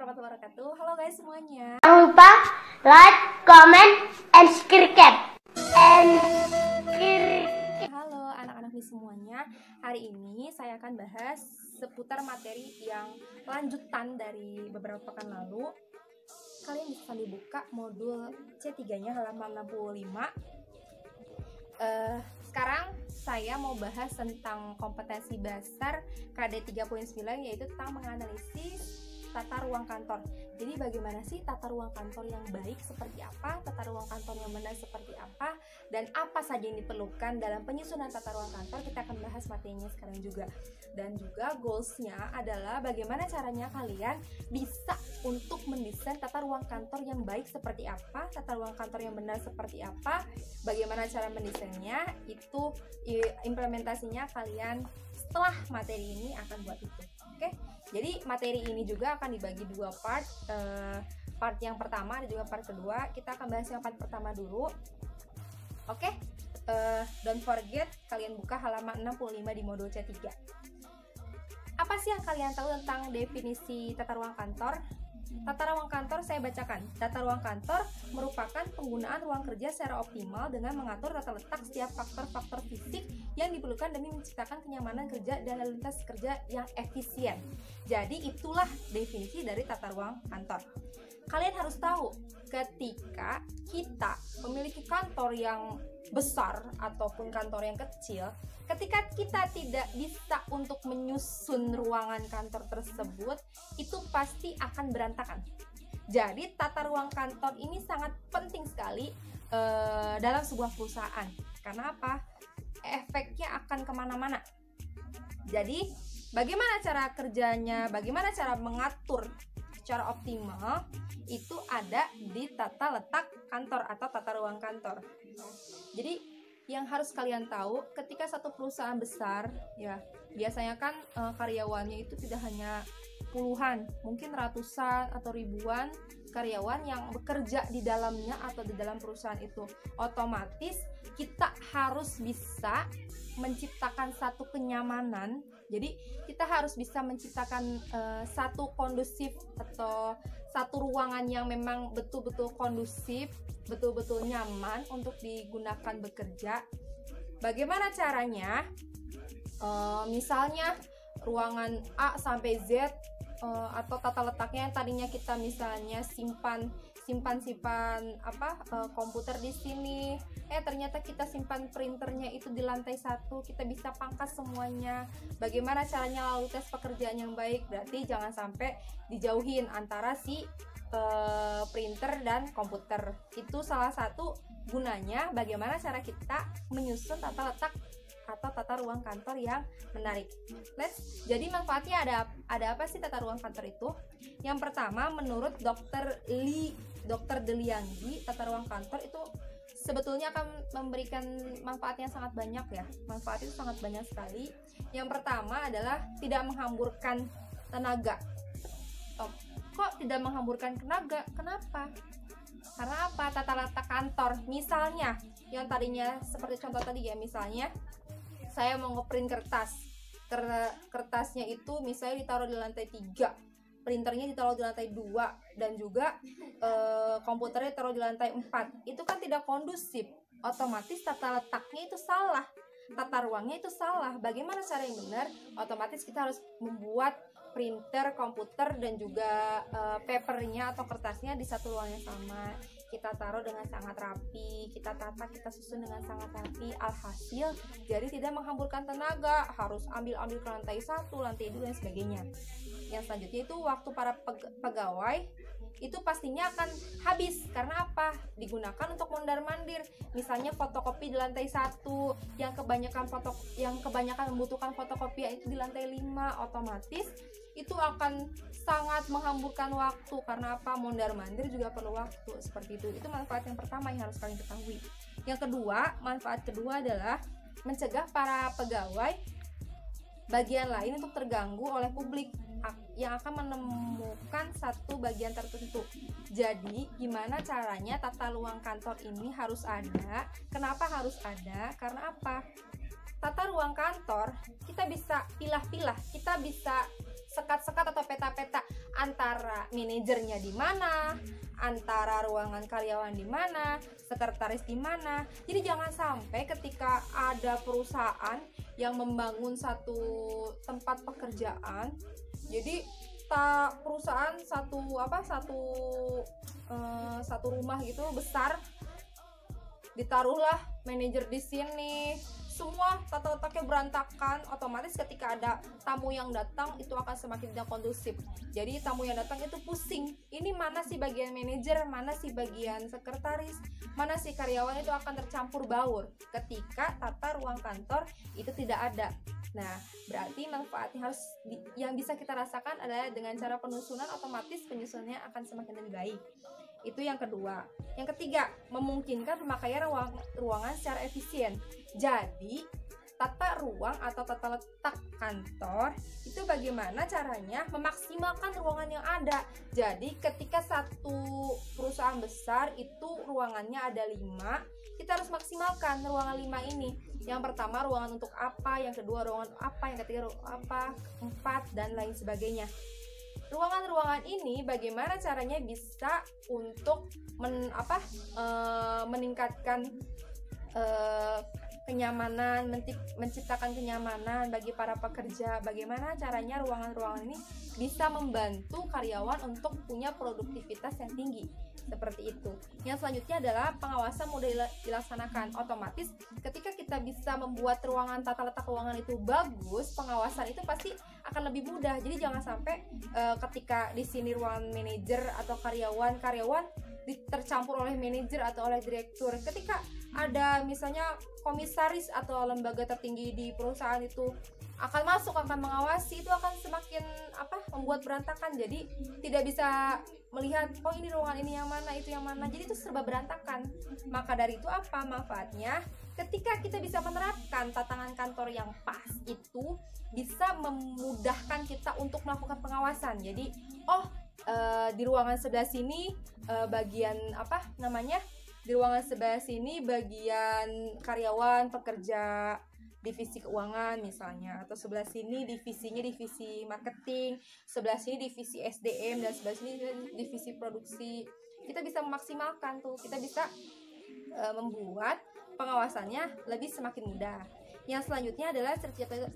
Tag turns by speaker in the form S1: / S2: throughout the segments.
S1: warahmatullahi wabarakatuh. Halo guys semuanya.
S2: Jangan lupa like, comment, and subscribe.
S1: Halo anak-anak semuanya. Hari ini saya akan bahas seputar materi yang lanjutan dari beberapa pekan lalu. Kalian bisa dibuka modul C3-nya halaman 65. Sekarang saya mau bahas tentang kompetensi dasar KD 3.9, yaitu tentang menganalisis tata ruang kantor. Jadi bagaimana sih tata ruang kantor yang baik seperti apa, tata ruang kantor yang benar seperti apa, dan apa saja yang diperlukan dalam penyusunan tata ruang kantor. Kita akan bahas materinya sekarang juga. Dan juga goalsnya adalah bagaimana caranya kalian bisa untuk mendesain tata ruang kantor yang baik seperti apa, tata ruang kantor yang benar seperti apa, bagaimana cara mendesainnya, itu implementasinya kalian setelah materi ini akan buat itu. Oke, jadi materi ini juga akan dibagi dua part. Part yang pertama dan juga part kedua. Kita akan bahas yang part pertama dulu. Oke, don't forget kalian buka halaman 65 di modul C3. Apa sih yang kalian tahu tentang definisi tata ruang kantor? Tata ruang kantor saya bacakan. Tata ruang kantor merupakan penggunaan ruang kerja secara optimal dengan mengatur tata letak setiap faktor-faktor fisik yang diperlukan demi menciptakan kenyamanan kerja dan lalu lintas kerja yang efisien. Jadi itulah definisi dari tata ruang kantor. Kalian harus tahu, ketika kita memiliki kantor yang besar ataupun kantor yang kecil, ketika kita tidak bisa untuk menyusun ruangan kantor tersebut, itu pasti akan berantakan. Jadi tata ruang kantor ini sangat penting sekali dalam sebuah perusahaan. Karena apa? Efeknya akan kemana-mana. Jadi bagaimana cara kerjanya, bagaimana cara mengatur secara optimal, itu ada di tata letak kantor atau tata ruang kantor. Jadi yang harus kalian tahu, ketika satu perusahaan besar, ya biasanya kan karyawannya itu tidak hanya puluhan, mungkin ratusan atau ribuan karyawan yang bekerja di dalamnya atau di dalam perusahaan itu. Otomatis kita harus bisa menciptakan satu kenyamanan. Jadi kita harus bisa menciptakan satu kondusif atau satu ruangan yang memang betul-betul kondusif, betul-betul nyaman untuk digunakan bekerja. Bagaimana caranya? Misalnya ruangan A sampai Z, atau tata letaknya yang tadinya kita misalnya simpan komputer di sini, ternyata kita simpan printernya itu di lantai 1, kita bisa pangkas semuanya. Bagaimana caranya lalu tes pekerjaan yang baik? Berarti jangan sampai dijauhin antara si printer dan komputer. Itu salah satu gunanya bagaimana cara kita menyusun tata letak atau tata ruang kantor yang menarik. Jadi manfaatnya ada apa sih tata ruang kantor itu? Yang pertama, menurut Dr. Delianggi, tata ruang kantor itu sebetulnya akan memberikan manfaat yang sangat banyak ya. Manfaat itu sangat banyak sekali. Yang pertama adalah tidak menghamburkan tenaga. Kok tidak menghamburkan tenaga? Kenapa? Karena apa? Tata letak kantor. Misalnya, yang tadinya seperti contoh tadi ya, misalnya saya mau ngeprint kertasnya itu misalnya ditaruh di lantai 3, printernya ditaruh di lantai 2, dan juga komputernya ditaruh di lantai 4. Itu kan tidak kondusif. Otomatis tata letaknya itu salah, tata ruangnya itu salah. Bagaimana cara yang benar? Otomatis kita harus membuat printer, komputer, dan juga papernya atau kertasnya di satu ruang yang sama. Kita taruh dengan sangat rapi, kita tata, kita susun dengan sangat rapi. Alhasil jadi tidak menghamburkan tenaga, harus ambil ke lantai 1, lantai 2, dan sebagainya. Yang selanjutnya itu waktu para pegawai itu pastinya akan habis. Karena apa? Digunakan untuk mondar-mandir. Misalnya fotokopi di lantai 1, yang kebanyakan membutuhkan fotokopi itu di lantai 5, otomatis itu akan sangat menghamburkan waktu. Karena apa? Mondar-mandir juga perlu waktu. Seperti itu. Itu manfaat yang pertama yang harus kalian ketahui. Yang kedua, manfaat kedua adalah mencegah para pegawai bagian lain untuk terganggu oleh publik yang akan menemukan satu bagian tertentu. Jadi gimana caranya tata ruang kantor ini harus ada? Kenapa harus ada? Karena apa? Tata ruang kantor kita bisa pilah-pilah, kita bisa sekat-sekat atau peta-peta antara manajernya di mana, antara ruangan karyawan di mana, sekretaris di mana. Jadi jangan sampai ketika ada perusahaan yang membangun satu tempat pekerjaan, jadi perusahaan satu rumah gitu besar, ditaruhlah manajer di sini, semua tata letaknya berantakan. Otomatis ketika ada tamu yang datang itu akan semakin tidak kondusif. Jadi tamu yang datang itu pusing, ini mana sih bagian manajer, mana sih bagian sekretaris, mana sih karyawan, itu akan tercampur baur ketika tata ruang kantor itu tidak ada. Nah, berarti manfaatnya yang bisa kita rasakan adalah dengan cara penyusunan, otomatis penyusunannya akan semakin lebih baik. Itu yang kedua. Yang ketiga, memungkinkan pemakaian ruangan secara efisien. Jadi, tata ruang atau tata letak kantor itu bagaimana caranya memaksimalkan ruangan yang ada. Jadi, ketika satu perusahaan besar itu ruangannya ada 5, kita harus maksimalkan ruangan 5 ini. Yang pertama ruangan untuk apa, yang kedua ruangan untuk apa, yang ketiga ruangan apa, 4 dan lain sebagainya. Ruangan-ruangan ini bagaimana caranya bisa untuk meningkatkan kenyamanan, menciptakan kenyamanan bagi para pekerja. Bagaimana caranya ruangan-ruangan ini bisa membantu karyawan untuk punya produktivitas yang tinggi, seperti itu. Yang selanjutnya adalah pengawasan mudah dilaksanakan. Otomatis ketika kita bisa membuat tata letak ruangan itu bagus, pengawasan itu pasti akan lebih mudah. Jadi jangan sampai ketika di sini ruangan manajer atau karyawan tercampur oleh manajer atau oleh direktur. Ketika ada misalnya komisaris atau lembaga tertinggi di perusahaan itu akan mengawasi, itu akan semakin membuat berantakan. Jadi tidak bisa melihat, oh ini ruangan ini yang mana, itu yang mana. Jadi itu serba berantakan. Maka dari itu manfaatnya? Ketika kita bisa menerapkan tatanan kantor yang pas, itu bisa memudahkan kita untuk melakukan pengawasan. Jadi di ruangan sebelah sini di ruangan sebelah sini bagian karyawan pekerja divisi keuangan misalnya, atau sebelah sini divisinya divisi marketing, sebelah sini divisi SDM, dan sebelah sini divisi produksi. Kita bisa memaksimalkan tuh, kita bisa membuat pengawasannya lebih semakin mudah. Yang selanjutnya adalah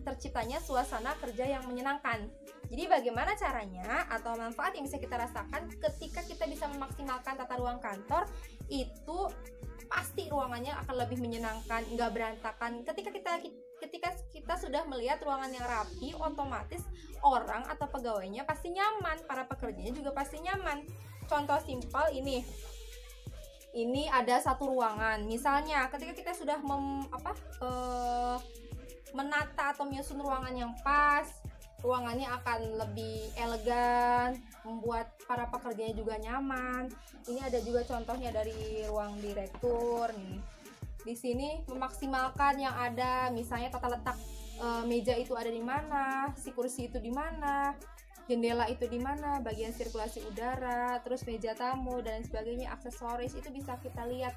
S1: terciptanya suasana kerja yang menyenangkan. Jadi bagaimana caranya atau manfaat yang bisa kita rasakan ketika kita bisa memaksimalkan tata ruang kantor, itu pasti ruangannya akan lebih menyenangkan, nggak berantakan. Ketika kita sudah melihat ruangan yang rapi, otomatis orang atau pegawainya pasti nyaman, para pekerjanya juga pasti nyaman. Contoh simpel ini ada satu ruangan, misalnya ketika kita sudah menata atau menyusun ruangan yang pas, ruangannya akan lebih elegan, membuat para pekerjanya juga nyaman. Ini ada juga contohnya dari ruang direktur nih. Di sini memaksimalkan yang ada, misalnya tata letak meja itu ada di mana, si kursi itu di mana, jendela itu di mana, bagian sirkulasi udara, terus meja tamu dan sebagainya, aksesoris itu bisa kita lihat.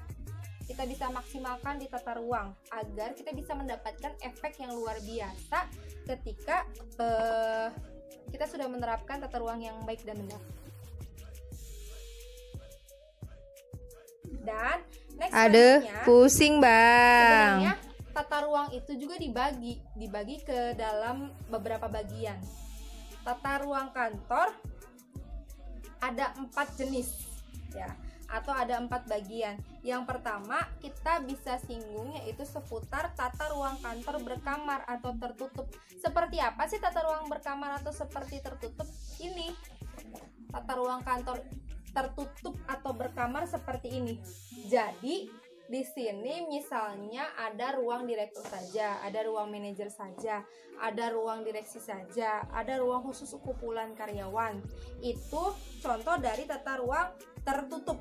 S1: Kita bisa maksimalkan di tata ruang agar kita bisa mendapatkan efek yang luar biasa ketika kita sudah menerapkan tata ruang yang baik dan benar. Dan next
S3: pusing bang.
S1: Sebenarnya tata ruang itu juga dibagi ke dalam beberapa bagian. Tata ruang kantor ada 4 jenis ya, atau ada 4 bagian. Yang pertama kita bisa singgung yaitu seputar tata ruang kantor berkamar atau tertutup. Seperti apa sih tata ruang berkamar atau seperti tertutup? Ini tata ruang kantor tertutup atau berkamar seperti ini. Jadi di sini misalnya ada ruang direktur saja, ada ruang manajer saja, ada ruang direksi saja, ada ruang khusus kumpulan karyawan. Itu contoh dari tata ruang tertutup.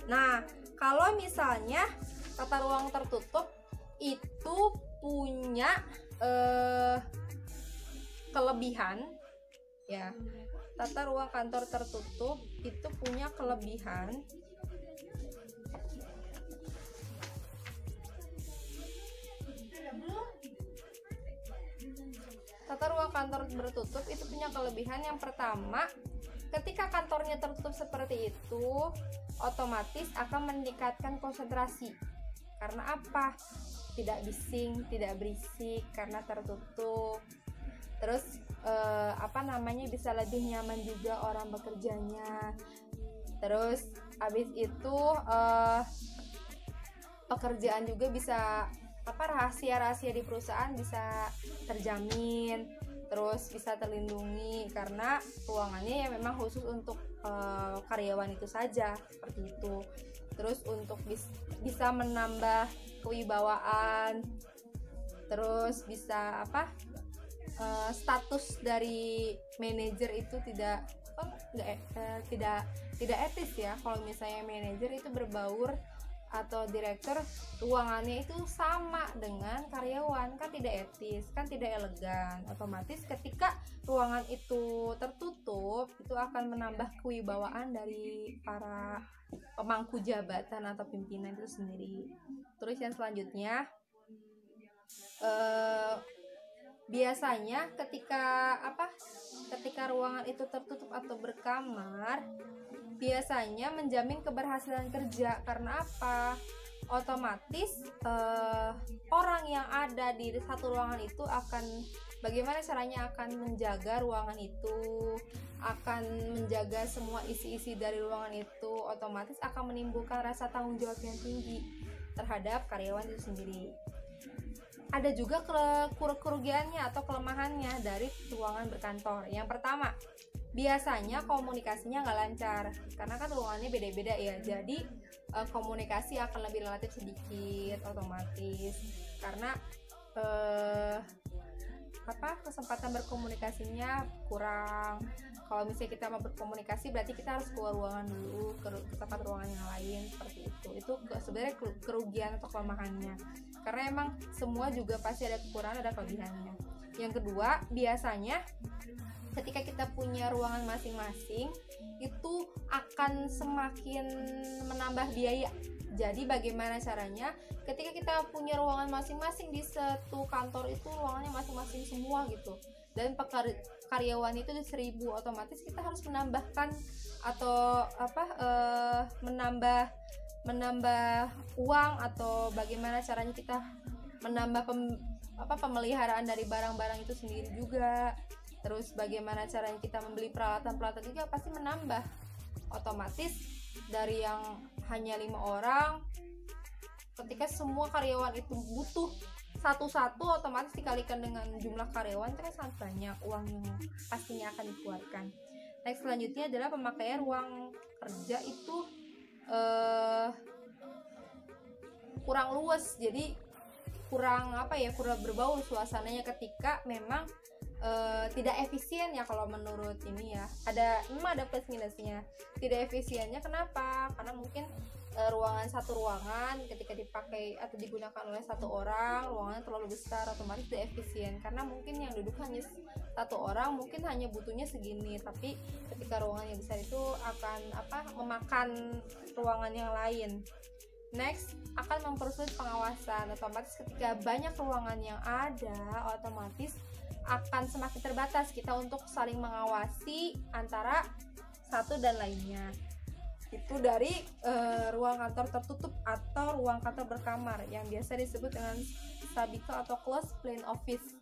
S1: Nah, kalau misalnya tata ruang tertutup itu punya kelebihan ya. Tata ruang kantor tertutup itu punya kelebihan Tata ruang kantor tertutup itu punya kelebihan. Yang pertama, ketika kantornya tertutup seperti itu, otomatis akan meningkatkan konsentrasi. Karena apa? Tidak bising, tidak berisik karena tertutup. Terus bisa lebih nyaman juga orang bekerjanya. Terus habis itu pekerjaan juga bisa rahasia-rahasia di perusahaan bisa terjamin, terus bisa terlindungi karena ruangannya ya memang khusus untuk karyawan itu saja, seperti itu. Terus untuk bisa menambah kewibawaan, terus bisa status dari manajer itu tidak etis ya kalau misalnya manajer itu berbaur atau direktur ruangannya itu sama dengan karyawan, kan tidak etis, kan tidak elegan. Otomatis ketika ruangan itu tertutup itu akan menambah kewibawaan dari para pemangku jabatan atau pimpinan itu sendiri. Terus yang selanjutnya biasanya ketika ruangan itu tertutup atau berkamar, biasanya menjamin keberhasilan kerja. Karena apa? Otomatis orang yang ada di satu ruangan itu akan bagaimana caranya akan menjaga ruangan itu, akan menjaga semua isi-isi dari ruangan itu, otomatis akan menimbulkan rasa tanggung jawab yang tinggi terhadap karyawan itu sendiri. Ada juga kerugiannya atau kelemahannya dari ruangan berkantor. Yang pertama, biasanya komunikasinya nggak lancar karena kan ruangannya beda-beda ya, jadi komunikasi akan lebih relatif sedikit otomatis karena kesempatan berkomunikasinya kurang. Kalau misalnya kita mau berkomunikasi berarti kita harus keluar ruangan dulu ke tempat ruangan yang lain, seperti itu sebenarnya kerugian atau kelemahannya, karena emang semua juga pasti ada kekurangan ada kelebihannya. Yang kedua, biasanya ketika kita punya ruangan masing-masing itu akan semakin menambah biaya. Jadi bagaimana caranya ketika kita punya ruangan masing-masing di satu kantor itu ruangannya masing-masing semua gitu, dan karyawan itu 1.000, otomatis kita harus menambahkan atau menambah uang, atau bagaimana caranya kita menambah pemeliharaan dari barang-barang itu sendiri juga. Terus bagaimana caranya kita membeli peralatan-peralatan juga pasti menambah. Otomatis dari yang hanya 5 orang, ketika semua karyawan itu butuh satu-satu, otomatis dikalikan dengan jumlah karyawan itu kan sangat banyak uang yang pastinya akan dikeluarkan. Next, selanjutnya adalah pemakaian ruang kerja itu kurang luas, jadi kurang berbaur suasananya ketika memang tidak efisien ya. Kalau menurut ini ya ada plus minusnya. Tidak efisiennya kenapa? Karena mungkin satu ruangan ketika dipakai atau digunakan oleh satu orang, ruangannya terlalu besar, otomatis tidak efisien karena mungkin yang duduk hanya satu orang, mungkin hanya butuhnya segini, tapi ketika ruangan yang besar itu akan memakan ruangan yang lain. Next, akan mempersulit pengawasan. Otomatis ketika banyak ruangan yang ada, otomatis akan semakin terbatas kita untuk saling mengawasi antara satu dan lainnya. Itu dari ruang kantor tertutup atau ruang kantor berkamar yang biasa disebut dengan cubicle atau closed plan office.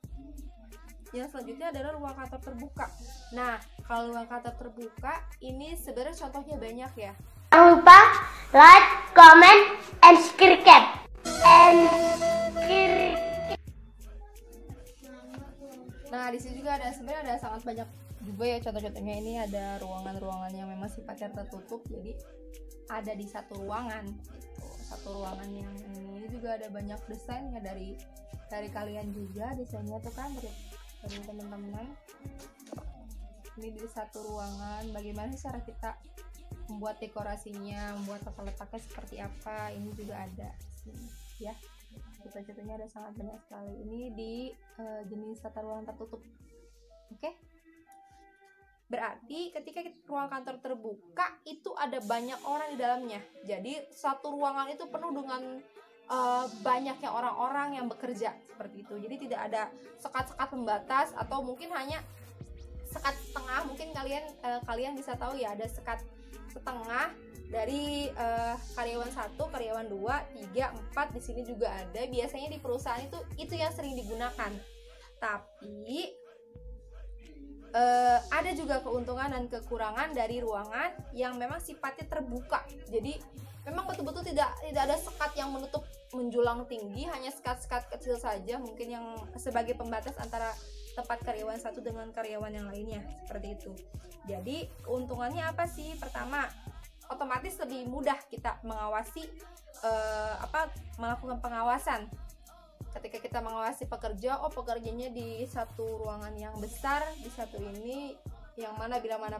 S1: Yang selanjutnya adalah ruang kantor terbuka. Nah, kalau ruang kantor terbuka ini sebenarnya contohnya banyak ya.
S2: Jangan lupa like, comment, and subscribe.
S1: Nah, di sini juga sebenarnya ada sangat banyak juga ya contoh-contohnya. Ini ada ruangan-ruangan yang memang sifatnya tertutup, jadi ada di satu ruangan gitu. Satu ruangan yang ini juga ada banyak desainnya dari kalian juga, desainnya tuh kan dari teman-teman. Ini di satu ruangan, bagaimana cara kita membuat dekorasinya, membuat tata letaknya seperti apa, ini juga ada ya. Contoh-contohnya ada sangat banyak sekali. Ini di jenis tata ruang tertutup. Oke? Berarti ketika ruang kantor terbuka itu ada banyak orang di dalamnya. Jadi satu ruangan itu penuh dengan banyaknya orang-orang yang bekerja seperti itu. Jadi tidak ada sekat-sekat pembatas, atau mungkin hanya sekat setengah. Mungkin kalian bisa tahu ya, ada sekat setengah dari karyawan 1, karyawan 2, 3, 4. Di sini juga ada. Biasanya di perusahaan itu yang sering digunakan. Tapi ada juga keuntungan dan kekurangan dari ruangan yang memang sifatnya terbuka. Jadi memang betul-betul tidak ada sekat yang menutup menjulang tinggi, hanya sekat-sekat kecil saja mungkin yang sebagai pembatas antara tempat karyawan satu dengan karyawan yang lainnya, seperti itu. Jadi keuntungannya apa sih? Pertama, otomatis lebih mudah kita mengawasi melakukan pengawasan. Ketika kita mengawasi pekerja, pekerjanya di satu ruangan yang besar, di satu ini, yang mana bila mana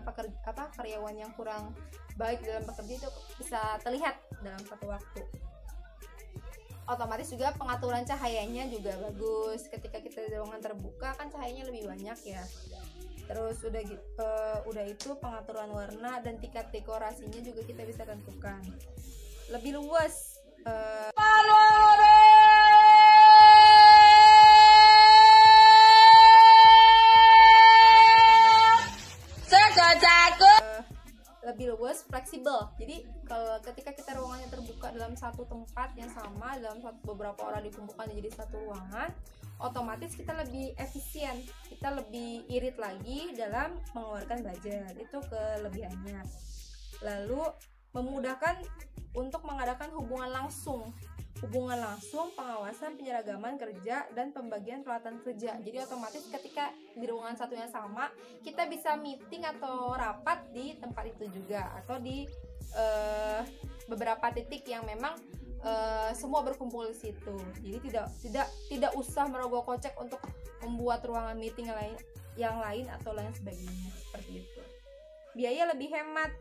S1: karyawan yang kurang baik dalam bekerja itu bisa terlihat dalam satu waktu. Otomatis juga pengaturan cahayanya juga bagus. Ketika kita di ruangan terbuka kan cahayanya lebih banyak ya. Terus udah itu pengaturan warna dan tingkat dekorasinya juga kita bisa tentukan. Lebih luas. Lebih luas, fleksibel. Jadi ketika kita ruangannya terbuka dalam satu tempat yang sama, dalam beberapa orang dikumpulkan menjadi satu ruangan, otomatis kita lebih efisien, kita lebih irit lagi dalam mengeluarkan budget. Itu kelebihannya. Lalu memudahkan untuk mengadakan hubungan langsung, pengawasan, penyeragaman kerja, dan pembagian peralatan kerja. Jadi otomatis ketika di ruangan satu yang sama, kita bisa meeting atau rapat di tempat itu juga, atau di beberapa titik yang memang semua berkumpul di situ. Jadi tidak usah merogoh kocek untuk membuat ruangan meeting yang lain atau lain sebagainya, seperti itu. Biaya lebih hemat.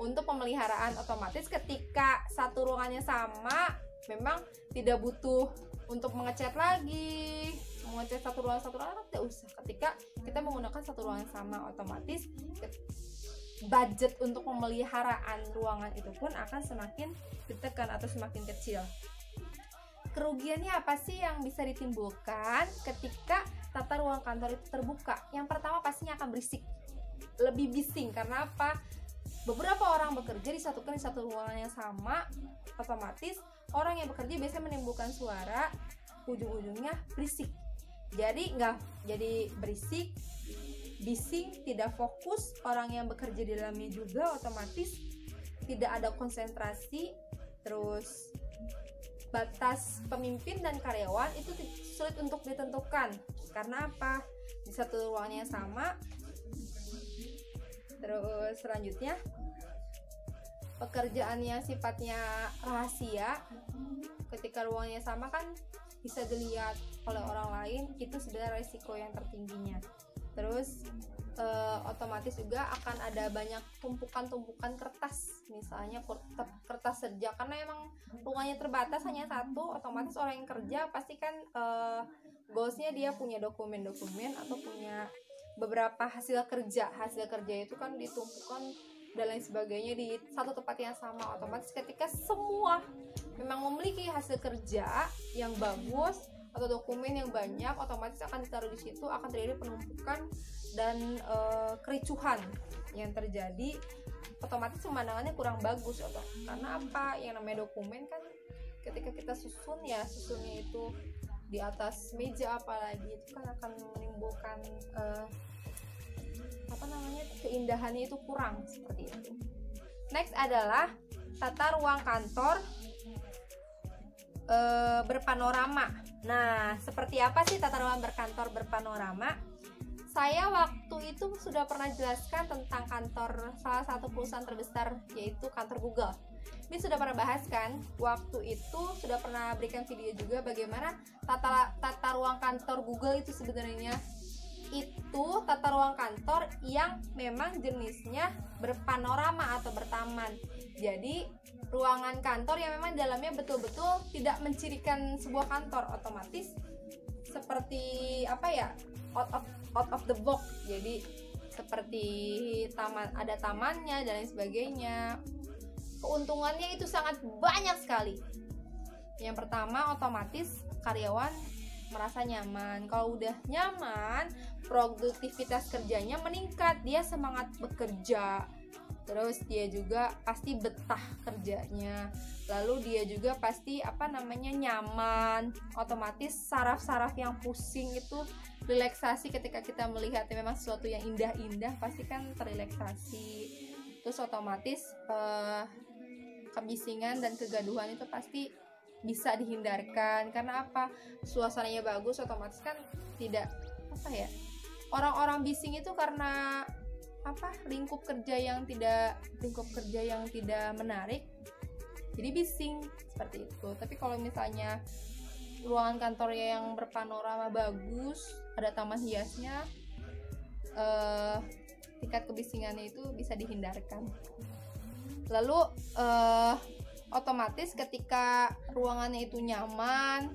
S1: Untuk pemeliharaan, otomatis ketika satu ruangannya sama, memang tidak butuh untuk mengecat lagi, mengecat satu ruangan tidak usah. Ketika kita menggunakan satu ruangan sama, otomatis budget untuk pemeliharaan ruangan itu pun akan semakin ditekan atau semakin kecil. Kerugiannya apa sih yang bisa ditimbulkan ketika tata ruang kantor itu terbuka? Yang pertama pastinya akan berisik, lebih bising. Karena apa? Beberapa orang bekerja disatukan di satu ruangan yang sama, otomatis orang yang bekerja biasanya menimbulkan suara, ujung-ujungnya berisik. Jadi berisik, bising, tidak fokus. Orang yang bekerja di dalamnya juga otomatis tidak ada konsentrasi. Terus batas pemimpin dan karyawan itu sulit untuk ditentukan. Karena apa? Di satu ruangan yang sama. Terus selanjutnya, pekerjaan yang sifatnya rahasia, ketika ruangnya sama kan bisa dilihat oleh orang lain, itu sebenarnya resiko yang tertingginya. Terus otomatis juga akan ada banyak tumpukan kertas, misalnya kertas kerja, karena emang ruangannya terbatas hanya satu. Otomatis orang yang kerja pasti kan goalsnya dia punya dokumen-dokumen atau punya beberapa hasil kerja itu kan ditumpukan dan lain sebagainya di satu tempat yang sama. Otomatis ketika semua memang memiliki hasil kerja yang bagus atau dokumen yang banyak, otomatis akan ditaruh di situ, akan terjadi penumpukan dan kericuhan yang terjadi. Otomatis pemandangannya kurang bagus, karena apa? Yang namanya dokumen kan ketika kita susunnya itu di atas meja apalagi, itu kan akan menimbulkan keindahannya itu kurang, seperti itu. Next adalah tata ruang kantor berpanorama. Nah, seperti apa sih tata ruang berkantor berpanorama? Saya waktu itu sudah pernah jelaskan tentang kantor salah satu perusahaan terbesar, yaitu kantor Google. Ini sudah pernah bahas kan? Waktu itu sudah pernah berikan video juga bagaimana tata ruang kantor Google itu sebenarnya. Itu tata ruang kantor yang memang jenisnya berpanorama atau bertaman. Jadi ruangan kantor yang memang dalamnya betul-betul tidak mencirikan sebuah kantor, otomatis seperti out of the box. Jadi seperti taman, ada tamannya dan lain sebagainya. Keuntungannya itu sangat banyak sekali. Yang pertama, otomatis karyawan merasa nyaman. Kalau udah nyaman, produktivitas kerjanya meningkat, dia semangat bekerja. Terus dia juga pasti betah kerjanya. Lalu dia juga pasti nyaman. Otomatis saraf-saraf yang pusing itu relaksasi ketika kita melihat memang sesuatu yang indah-indah, pasti kan terrelaksasi. Terus otomatis kebisingan dan kegaduhan itu pasti bisa dihindarkan. Karena apa? Suasananya bagus, otomatis kan tidak orang-orang bising itu karena lingkup kerja yang tidak menarik, jadi bising seperti itu. Tapi kalau misalnya ruangan kantornya yang berpanorama bagus, ada taman hiasnya, tingkat kebisingannya itu bisa dihindarkan. Lalu otomatis ketika ruangannya itu nyaman,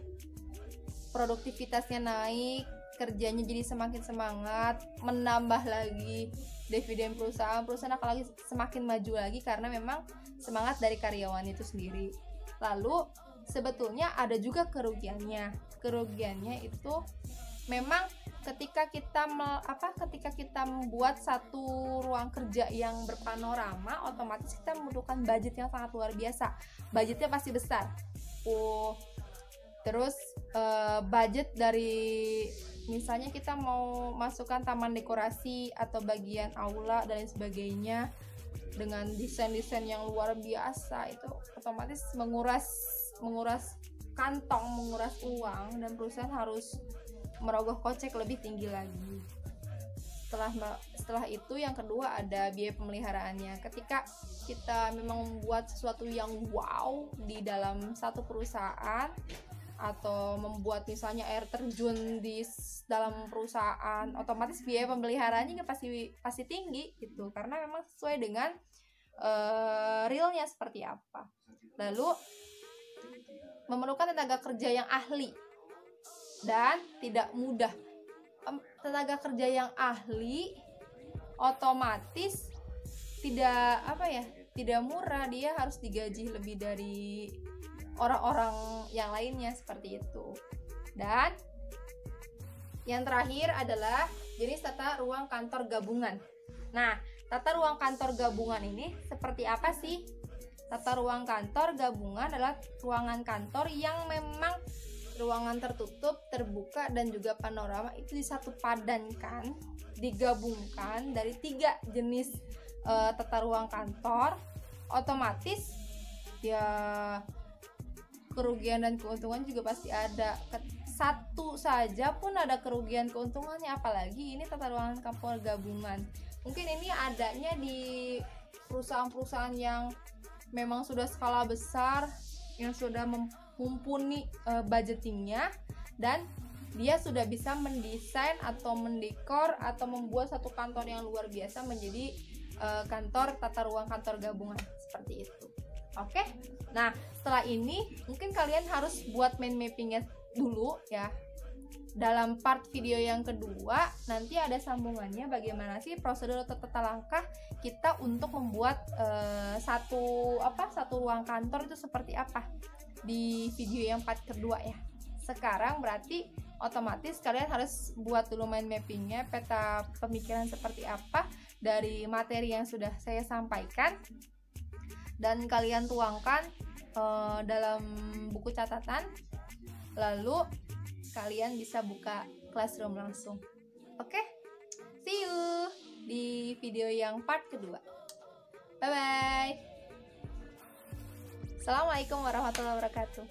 S1: produktivitasnya naik, kerjanya jadi semakin semangat, menambah lagi dividen perusahaan akan lagi semakin maju lagi karena memang semangat dari karyawan itu sendiri. Lalu sebetulnya ada juga kerugiannya. Kerugiannya itu memang ketika kita membuat satu ruang kerja yang berpanorama, otomatis kita membutuhkan budget yang sangat luar biasa. Budgetnya pasti besar. Terus budget dari misalnya kita mau masukkan taman dekorasi atau bagian aula dan lain sebagainya dengan desain-desain yang luar biasa, itu otomatis menguras kantong, menguras uang, dan perusahaan harus merogoh kocek lebih tinggi lagi. Setelah itu yang kedua ada biaya pemeliharaannya. Ketika kita memang membuat sesuatu yang wow di dalam satu perusahaan, atau membuat misalnya air terjun di dalam perusahaan, otomatis biaya pemeliharaannya pasti tinggi gitu, karena memang sesuai dengan realnya seperti apa. Lalu memerlukan tenaga kerja yang ahli dan tidak mudah. Tenaga kerja yang ahli otomatis tidak murah, dia harus digaji lebih dari orang-orang yang lainnya seperti itu. Dan yang terakhir adalah jenis tata ruang kantor gabungan. Nah, tata ruang kantor gabungan ini seperti apa sih? Tata ruang kantor gabungan adalah ruangan kantor yang memang ruangan tertutup, terbuka, dan juga panorama itu disatu padankan, digabungkan dari 3 jenis tata ruang kantor. Otomatis ya kerugian dan keuntungan juga pasti ada. Satu saja pun ada kerugian keuntungannya, apalagi ini tata ruangan kantor gabungan. Mungkin ini adanya di perusahaan-perusahaan yang memang sudah skala besar, yang sudah mumpuni budgetingnya, dan dia sudah bisa mendesain atau mendekor atau membuat satu kantor yang luar biasa menjadi kantor tata ruang kantor gabungan seperti itu. Oke, nah setelah ini mungkin kalian harus buat mind mappingnya dulu ya. Dalam part video yang kedua nanti ada sambungannya, bagaimana sih prosedur atau tata langkah kita untuk membuat satu ruang kantor itu seperti apa di video yang part kedua ya. Sekarang berarti otomatis kalian harus buat dulu mind mappingnya, peta pemikiran seperti apa dari materi yang sudah saya sampaikan, dan kalian tuangkan dalam buku catatan, lalu kalian bisa buka Classroom langsung. Oke, see you di video yang part kedua. Bye bye. Assalamualaikum warahmatullahi wabarakatuh.